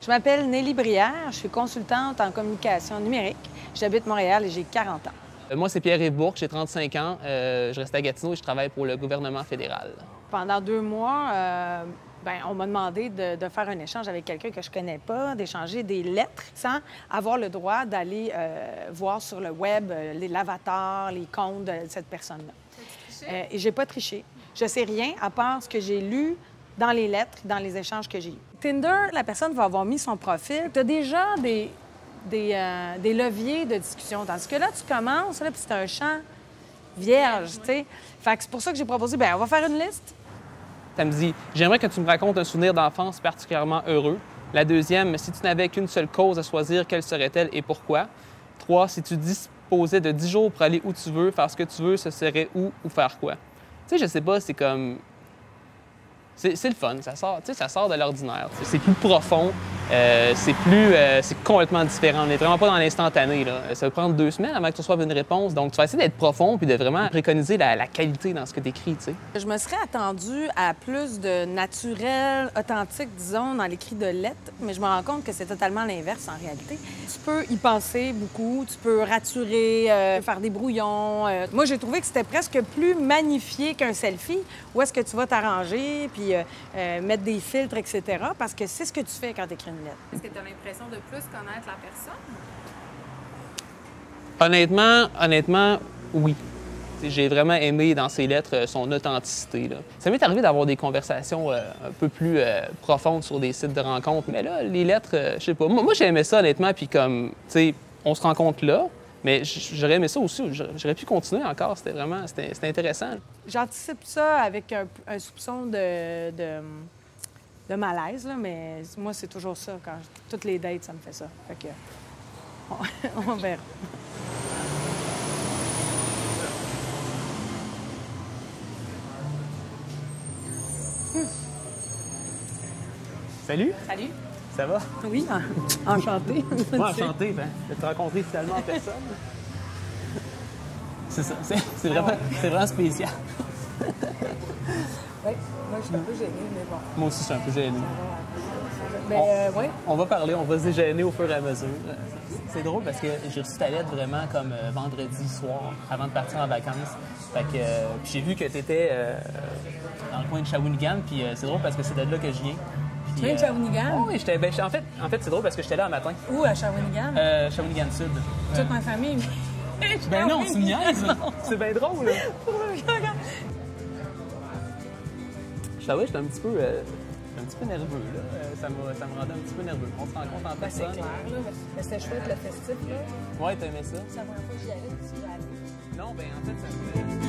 Je m'appelle Nelly Brière, je suis consultante en communication numérique. J'habite Montréal et j'ai 40 ans. Moi, c'est Pierre-Yves Bourque, j'ai 35 ans. Je reste à Gatineau et je travaille pour le gouvernement fédéral. Pendant 2 mois, on m'a demandé de faire un échange avec quelqu'un que je connais pas, d'échanger des lettres sans avoir le droit d'aller voir sur le web l'avatar, les comptes de cette personne-là. Et j'ai pas triché. Je sais rien à part ce que j'ai lu dans les lettres, dans les échanges que j'ai eus. Tinder, la personne va avoir mis son profil. Tu as déjà des leviers de discussion. Tandis que là, tu commences, là, puis c'est un champ vierge, tu sais. Fait que c'est pour ça que j'ai proposé, on va faire une liste. Ça me dit, j'aimerais que tu me racontes un souvenir d'enfance particulièrement heureux. La deuxième, si tu n'avais qu'une seule cause à choisir, quelle serait-elle et pourquoi? 3, si tu disposais de 10 jours pour aller où tu veux, faire ce que tu veux, ce serait où ou faire quoi? Tu sais, je sais pas, c'est comme... C'est le fun, ça sort de l'ordinaire. C'est plus profond, c'est complètement différent. On n'est vraiment pas dans l'instantané. Ça va prendre 2 semaines avant que tu reçoives une réponse. Donc, tu vas essayer d'être profond puis de vraiment préconiser la qualité dans ce que tu écris. Je me serais attendue à plus de naturel, authentique, disons, dans l'écrit de lettres, mais je me rends compte que c'est totalement l'inverse en réalité. Tu peux y penser beaucoup, tu peux raturer, faire des brouillons. Moi, j'ai trouvé que c'était presque plus magnifié qu'un selfie, où est-ce que tu vas t'arranger, puis mettre des filtres, etc. Parce que c'est ce que tu fais quand tu écris une lettre. Est-ce que tu as l'impression de plus connaître la personne? Honnêtement, oui. J'ai vraiment aimé dans ses lettres son authenticité. Là. Ça m'est arrivé d'avoir des conversations un peu plus profondes sur des sites de rencontres, mais là, les lettres, je sais pas. Moi j'ai aimé ça, honnêtement, puis comme, tu sais, on se rencontre là, mais j'aurais aimé ça aussi. J'aurais pu continuer encore. C'était intéressant. J'anticipe ça avec un soupçon de malaise, là, mais moi, c'est toujours ça. Toutes les dates, ça me fait ça. Fait que, on verra. Salut! Salut! Ça va? Oui, enchantée. Moi, enchanté, de te rencontrer finalement en personne. C'est ça, c'est vraiment spécial. Oui, moi, je suis un peu gênée, mais bon. Moi aussi, je suis un peu gêné. Oui. On va parler, on va se dégêner au fur et à mesure. C'est drôle parce que j'ai reçu ta lettre vraiment comme vendredi soir, avant de partir en vacances. Fait que puis j'ai vu que tu étais dans le coin de Shawinigan, puis c'est drôle parce que c'est de là que je viens. Tu viens de Shawinigan? Oui, en fait c'est drôle parce que j'étais là un matin. Où, à Shawinigan? Shawinigan Sud. Toute ma famille. Ben non, tu me niaises! C'est bien drôle, là! Je t'avoue, j'étais un petit peu nerveux, là. Ça me rendait un petit peu nerveux. On se rencontre en personne. C'est clair, là. Mais c'était chouette, le festif, là. Ouais, t'as aimé ça? C'est la première fois que j'y allais, tu y allais. Non, ben en fait, ça me...